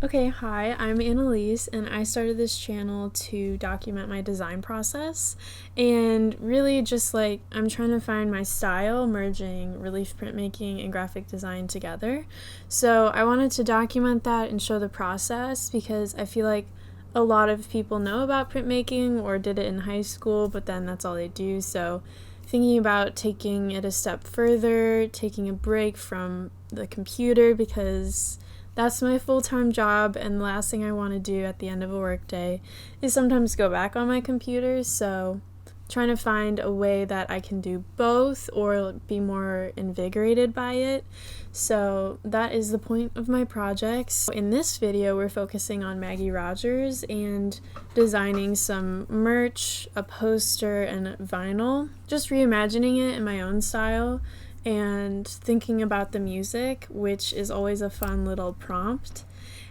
Okay, hi, I'm Annalise, and I started this channel to document my design process and really just I'm trying to find my style, merging relief printmaking and graphic design together. So I wanted to document that and show the process because I feel like a lot of people know about printmaking or did it in high school, but then that's all they do. So thinking about taking it a step further, taking a break from the computer because that's my full-time job, and the last thing I want to do at the end of a workday is sometimes go back on my computer, so trying to find a way that I can do both or be more invigorated by it. So that is the point of my projects. In this video, we're focusing on Maggie Rogers and designing some merch, a poster, and vinyl. Just reimagining it in my own style and thinking about the music, which is always a fun little prompt.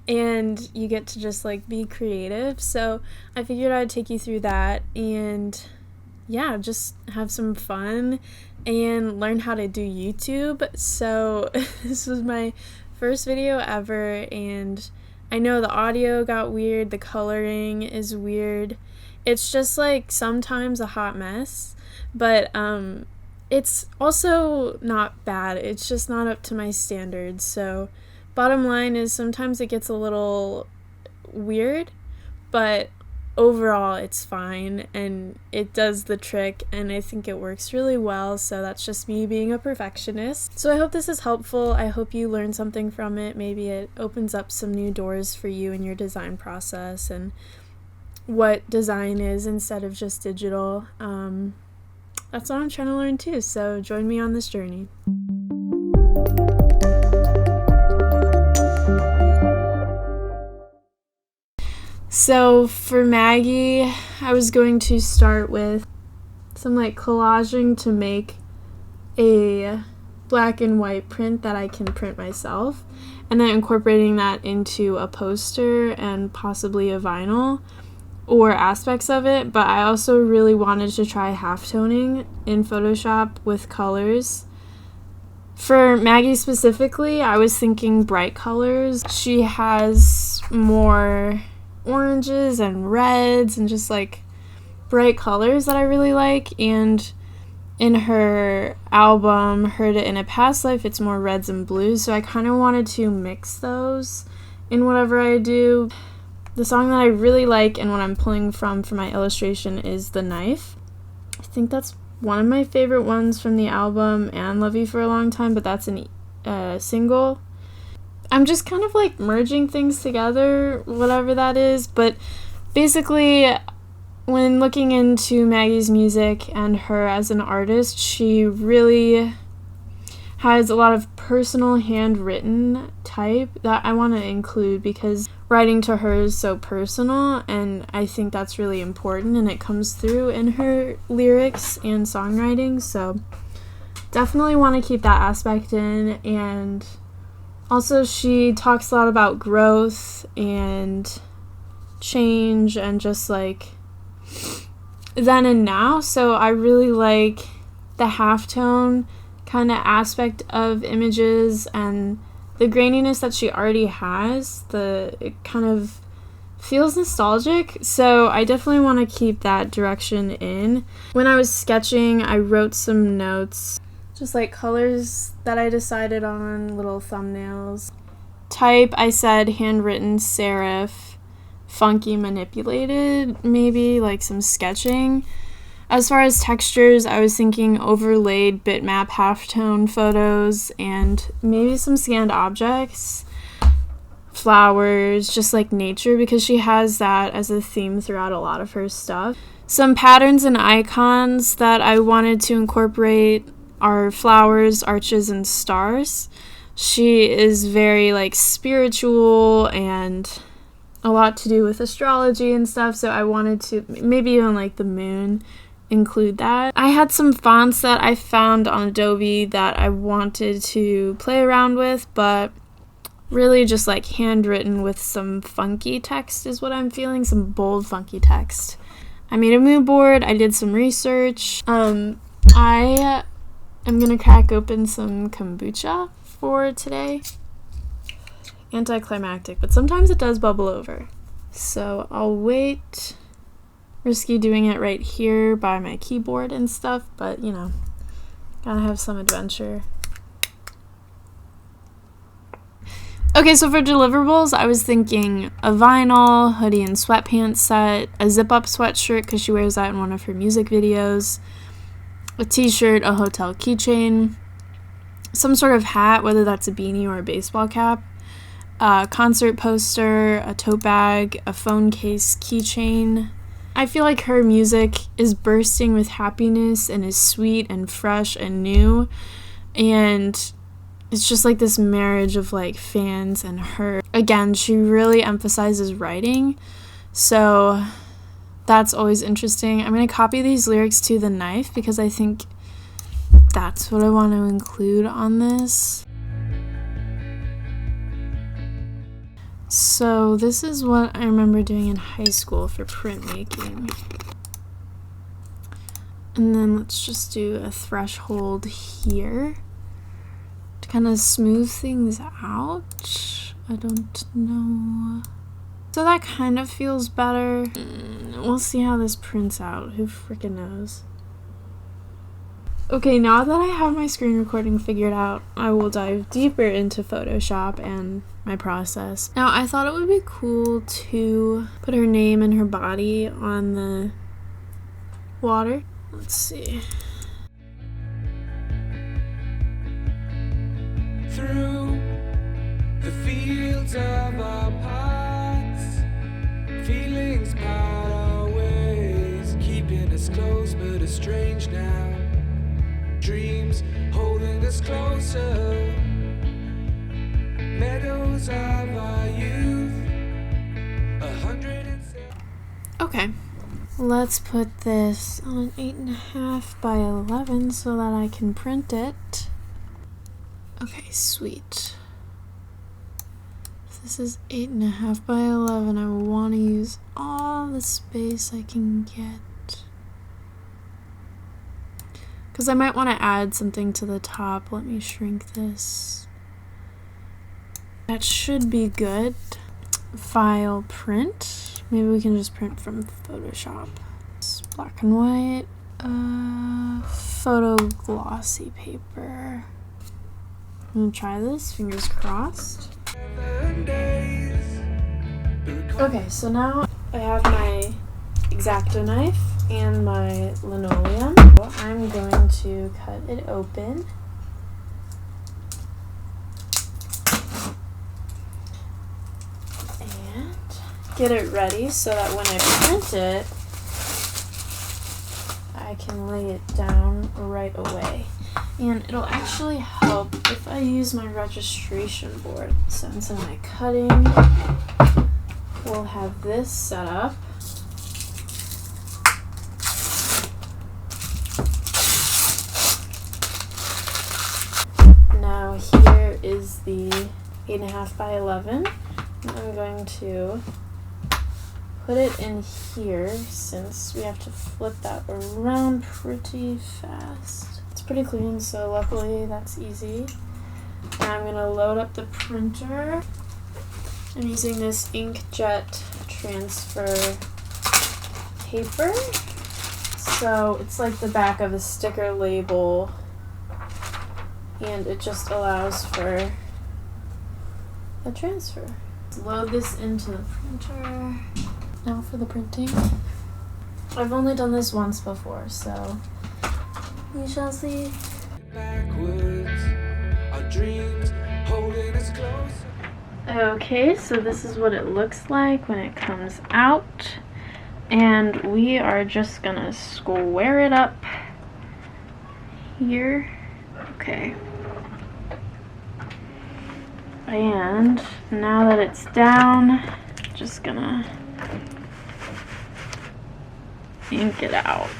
And you get to just be creative. So I figured I'd take you through that and yeah, just have some fun and learn how to do YouTube. So this was my first video ever, and I know the audio got weird, the coloring is weird. It's just sometimes a hot mess, but it's also not bad. It's just not up to my standards. So bottom line is sometimes it gets a little weird, but overall it's fine and it does the trick, and I think it works really well. So that's just me being a perfectionist. So I hope this is helpful. I hope you learn something from it. Maybe it opens up some new doors for you in your design process and what design is instead of just digital. That's what I'm trying to learn too, so join me on this journey. So for Maggie, I was going to start with some collaging to make a black and white print that I can print myself, and then incorporating that into a poster and possibly a vinyl or aspects of it. But I also really wanted to try halftoning in Photoshop with colors. For Maggie specifically, I was thinking bright colors. She has more oranges and reds and just bright colors that I really like, and in her album Heard It in a Past Life, it's more reds and blues, so I kind of wanted to mix those in whatever I do. The song that I really like and what I'm pulling from for my illustration is The Knife. I think that's one of my favorite ones from the album, and Love You for a Long Time, but that's a single. I'm just kind of merging things together, whatever that is, but basically when looking into Maggie's music and her as an artist, she really has a lot of personal handwritten type that I want to include because writing to her is so personal, and I think that's really important, and it comes through in her lyrics and songwriting. So definitely want to keep that aspect in. And also she talks a lot about growth and change and just then and now. So I really like the halftone kind of aspect of images and the graininess that she already has. It kind of feels nostalgic, so I definitely want to keep that direction in. When I was sketching, I wrote some notes, just colors that I decided on, little thumbnails. Type, I said handwritten serif, funky manipulated, maybe some sketching. As far as textures, I was thinking overlaid bitmap halftone photos and maybe some scanned objects, flowers, just nature, because she has that as a theme throughout a lot of her stuff. Some patterns and icons that I wanted to incorporate are flowers, arches, and stars. She is very spiritual and a lot to do with astrology and stuff, so I wanted to maybe even the moon, include that. I had some fonts that I found on Adobe that I wanted to play around with, but really just handwritten with some funky text is what I'm feeling, some bold funky text. I made a mood board, I did some research. I am gonna crack open some kombucha for today, anticlimactic, but sometimes it does bubble over. So I'll wait. Risky doing it right here by my keyboard and stuff, but you know, gotta have some adventure. Okay, so for deliverables, I was thinking a vinyl, hoodie and sweatpants set, a zip-up sweatshirt because she wears that in one of her music videos, a t-shirt, a hotel keychain, some sort of hat, whether that's a beanie or a baseball cap, a concert poster, a tote bag, a phone case keychain. I feel like her music is bursting with happiness and is sweet and fresh and new, and it's just like this marriage of like fans and her. Again, she really emphasizes writing, so that's always interesting. I'm going to copy these lyrics to the knife because I think that's what I want to include on this. So this is what I remember doing in high school for printmaking. And then let's just do a threshold here. Kind of smooth things out. I don't know. So that kind of feels better. We'll see how this prints out. Who freaking knows? Okay, now that I have my screen recording figured out, I will dive deeper into Photoshop and my process. Now, I thought it would be cool to put her name and her body on the water. Let's see. Through the fields of our paths, feelings part our ways, keeping us close but estranged now. Dreams holding us closer, meadows of our youth, 107. Okay, let's put this on 8.5 by 11 so that I can print it. Okay, sweet. If this is 8.5 by 11, I want to use all the space I can get. Because I might want to add something to the top. Let me shrink this. That should be good. File, print. Maybe we can just print from Photoshop. It's black and white. Photo glossy paper. I'm gonna try this, fingers crossed. Okay, so now I have my X-Acto knife and my linoleum. I'm going to cut it open. And get it ready so that when I print it, I can lay it down right away. And it'll actually help if I use my registration board. So instead of my cutting, we'll have this set up. Now here is the 8.5 by 11. And I'm going to put it in here since we have to flip that around pretty fast. Pretty clean, so luckily that's easy. And I'm gonna load up the printer. I'm using this inkjet transfer paper. So it's like the back of a sticker label, and it just allows for the transfer. Let's load this into the printer. Now for the printing. I've only done this once before, so we shall see. Okay, so this is what it looks like when it comes out. And we are just gonna square it up here. Okay. And now that it's down, just gonna ink it out.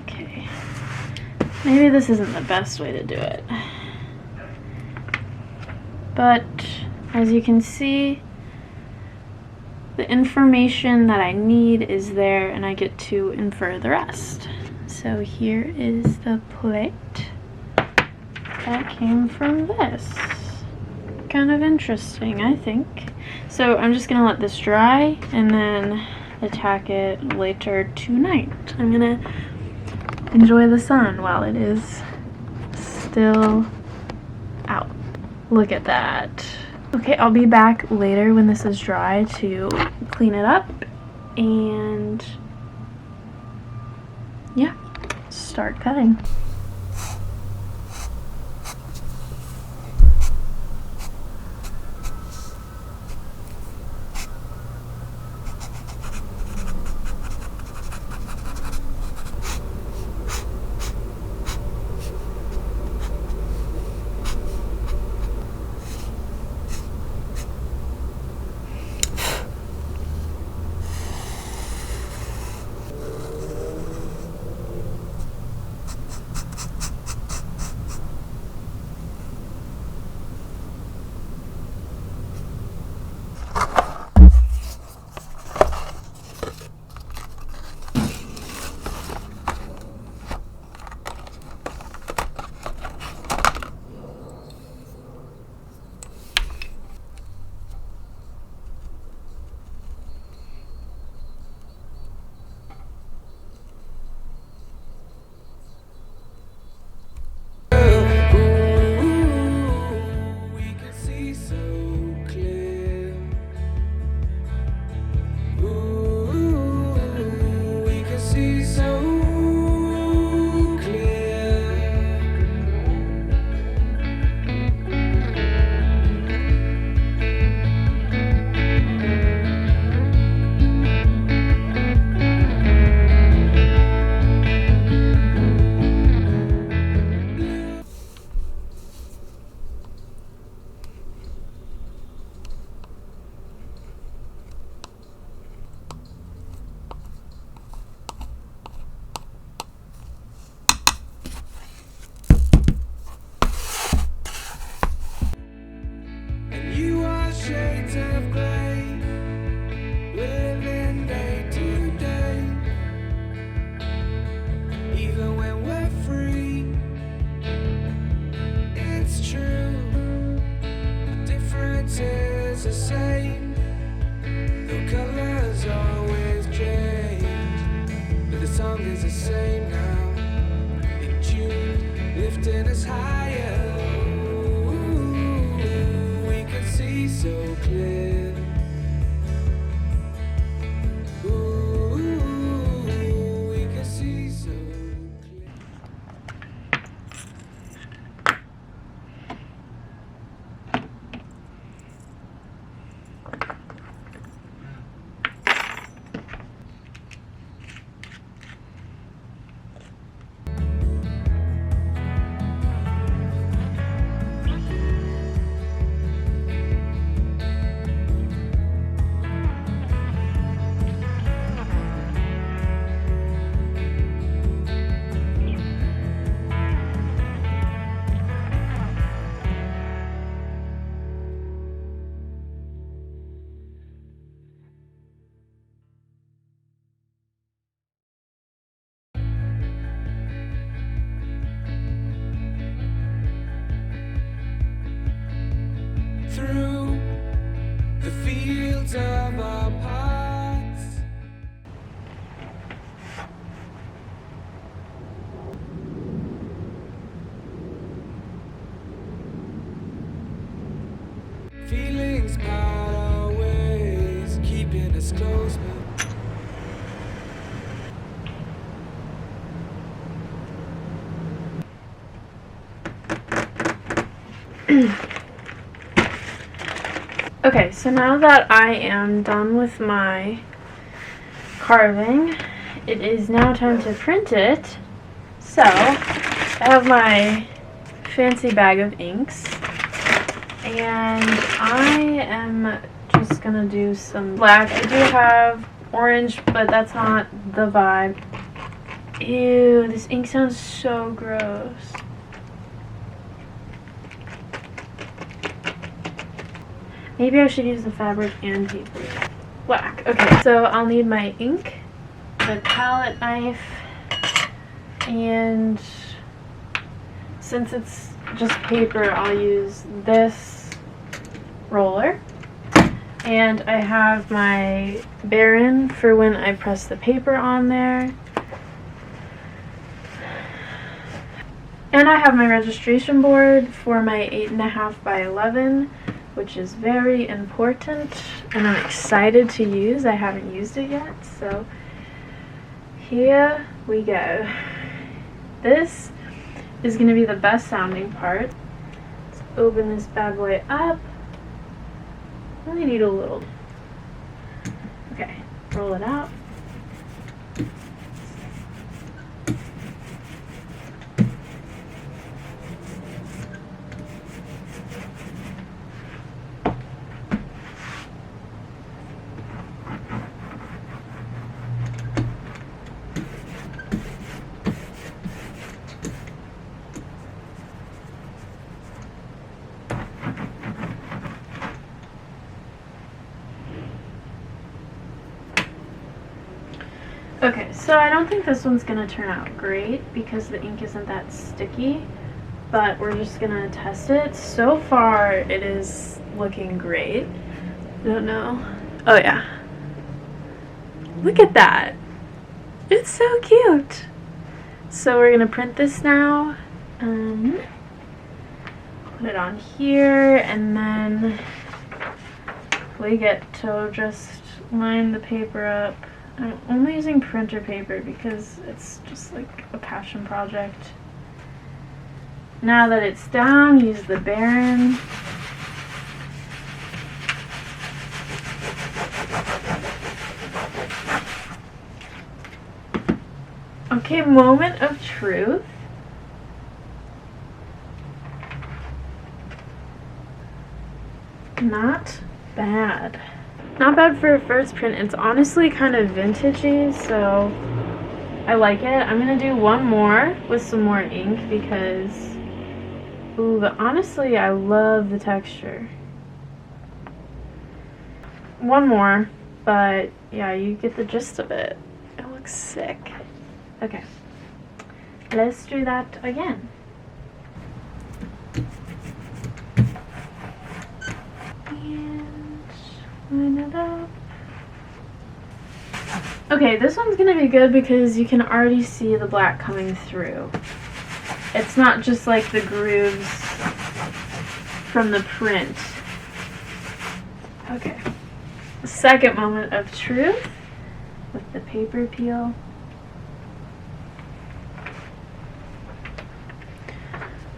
Okay. Maybe this isn't the best way to do it. But as you can see, the information that I need is there, and I get to infer the rest. So So here is the plate that came from this. Kind of interesting, I think. So I'm just gonna let this dry and then attack it later tonight. I'm gonna enjoy the sun while it is still out. Look at that. Okay, I'll be back later when this is dry to clean it up and yeah, start cutting. Through the fields of our paths, feelings part our ways, keeping us close. Okay, so now that I am done with my carving, it is now time to print it. So, I have my fancy bag of inks, and I am just gonna do some black. I do have orange, but that's not the vibe. Ew, this ink sounds so gross. Maybe I should use the fabric and paper. Black. Okay, so I'll need my ink, the palette knife, And since it's just paper, I'll use this roller. And I have my Baron for when I press the paper on there. And I have my registration board for my 8.5 by 11, which is very important and I'm excited to use. I haven't used it yet, so here we go. This is going to be the best sounding part. Let's open this bad boy up. Only need a little. Okay, roll it out. Okay, so I don't think this one's going to turn out great because the ink isn't that sticky, but we're just going to test it. So far, it is looking great. I don't know. Oh yeah. Look at that. It's so cute. So we're going to print this now. Put it on here, and then we get to just line the paper up. I'm only using printer paper because it's just like a passion project. Now that it's down, use the Baron. Okay, moment of truth. Not bad. Not bad for a first print. It's honestly kind of vintagey, so I like it. I'm gonna do one more with some more ink because, ooh, but honestly, I love the texture. One more, but yeah, you get the gist of it. It looks sick. Okay, let's do that again. Line it up. Okay, this one's gonna be good because you can already see the black coming through. It's not just like the grooves from the print. Okay. Second moment of truth with the paper peel.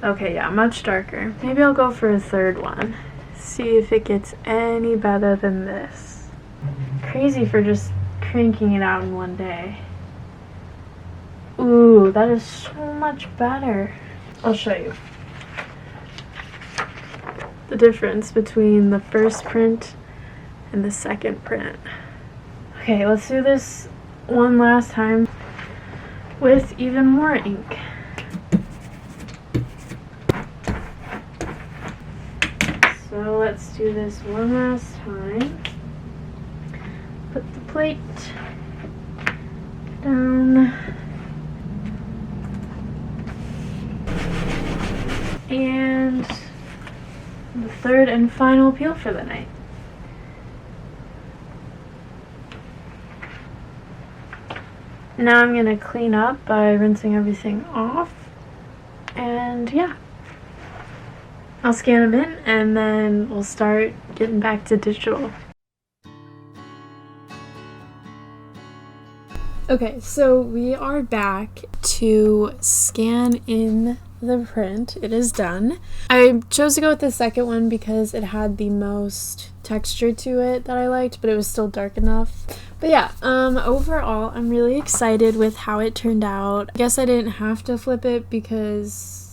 Okay, yeah, much darker. Maybe I'll go for a third one. See if it gets any better than this. Crazy for just cranking it out in one day. Ooh, that is so much better. I'll show you the difference between the first print and the second print. Okay, let's do this one last time with even more ink. So let's do this one last time. Put the plate down. And the third and final peel for the night. Now I'm going to clean up by rinsing everything off. And yeah. I'll scan them in and then we'll start getting back to digital. Okay, so we are back to scan in the print. It is done. I chose to go with the second one because it had the most texture to it that I liked, but it was still dark enough. But yeah, overall, I'm really excited with how it turned out. I guess I didn't have to flip it because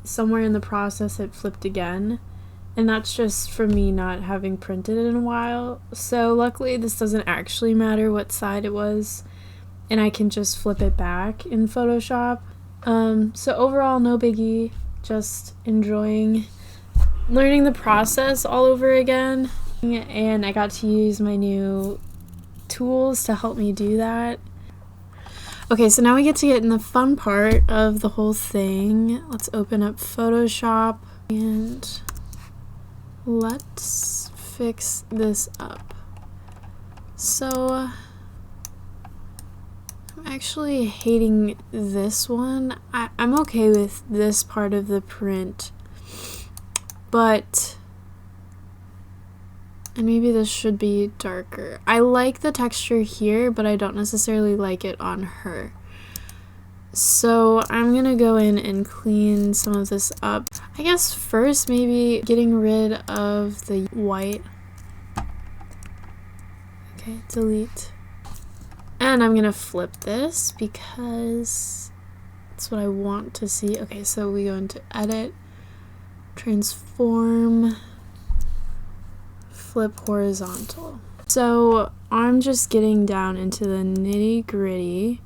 somewhere in the process it flipped again, and that's just from me not having printed it in a while. So luckily this doesn't actually matter what side it was, and I can just flip it back in Photoshop. So overall, no biggie, just enjoying learning the process all over again, and I got to use my new tools to help me do that. Okay, so now we get to get in the fun part of the whole thing. Let's open up Photoshop and let's fix this up. So I'm actually hating this one. I'm okay with this part of the print, but and maybe this should be darker. I like the texture here, but I don't necessarily like it on her. So I'm gonna go in and clean some of this up. I guess first maybe getting rid of the white. Okay, delete. And I'm gonna flip this because that's what I want to see. Okay, so we go into edit, transform, flip horizontal. So I'm just getting down into the nitty gritty.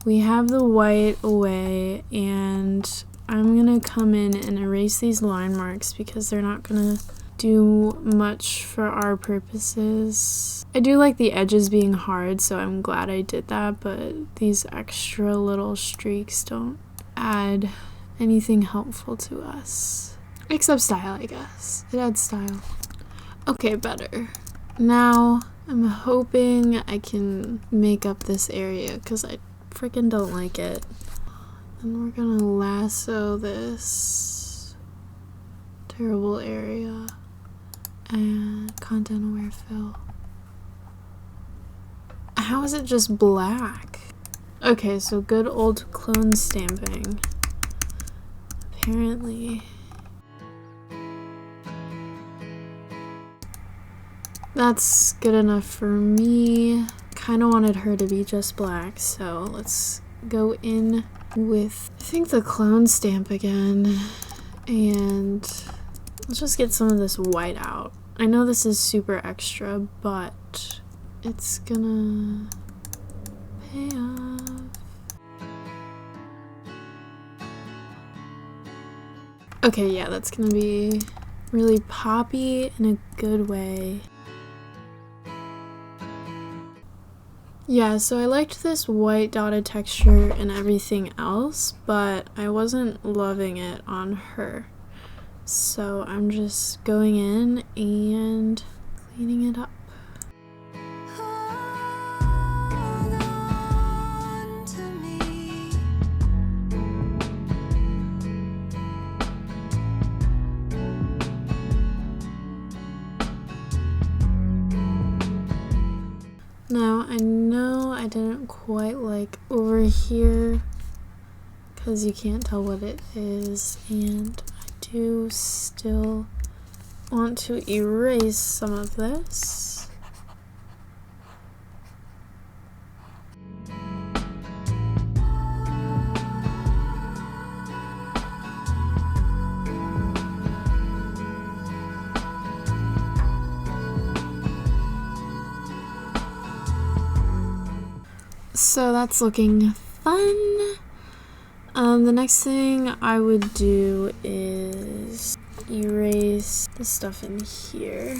We have the white away, and I'm gonna come in and erase these line marks because they're not gonna do much for our purposes. I do like the edges being hard, so I'm glad I did that, but these extra little streaks don't add anything helpful to us. Except style, I guess. It adds style. Okay, better. Now I'm hoping I can make up this area because I freaking don't like it. And we're gonna lasso this terrible area and content aware fill. How is it just black? Okay, so good old clone stamping. Apparently. That's good enough for me. Kind of wanted her to be just black, so let's go in with, I think, the clone stamp again, and let's just get some of this white out. I know this is super extra, but it's gonna pay off. Okay, yeah, that's gonna be really poppy in a good way. Yeah, so I liked this white dotted texture and everything else, but I wasn't loving it on her. So I'm just going in and cleaning it up. Now, I know I didn't quite like over here because you can't tell what it is, and I do still want to erase some of this. So that's looking fun. The next thing I would do is erase the stuff in here.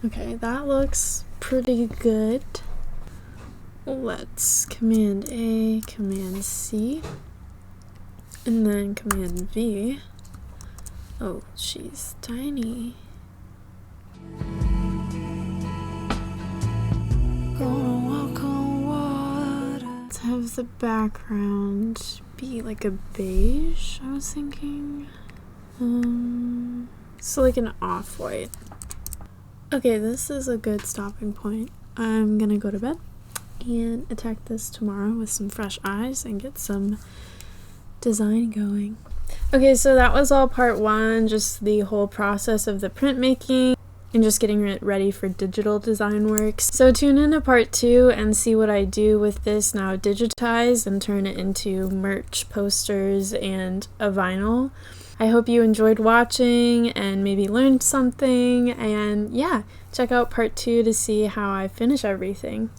Okay, that looks pretty good. Let's Command A, Command C, and then Command V. Oh, she's tiny. Gonna walk on water. Let's have the background be like a beige, I was thinking. So like an off-white. Okay, this is a good stopping point. I'm gonna go to bed and attack this tomorrow with some fresh eyes and get some design going. Okay, so that was all part one, just the whole process of the printmaking and just getting ready for digital design works. So tune in to part two and see what I do with this now digitized and turn it into merch, posters, and a vinyl. I hope you enjoyed watching and maybe learned something, and yeah, check out part two to see how I finish everything.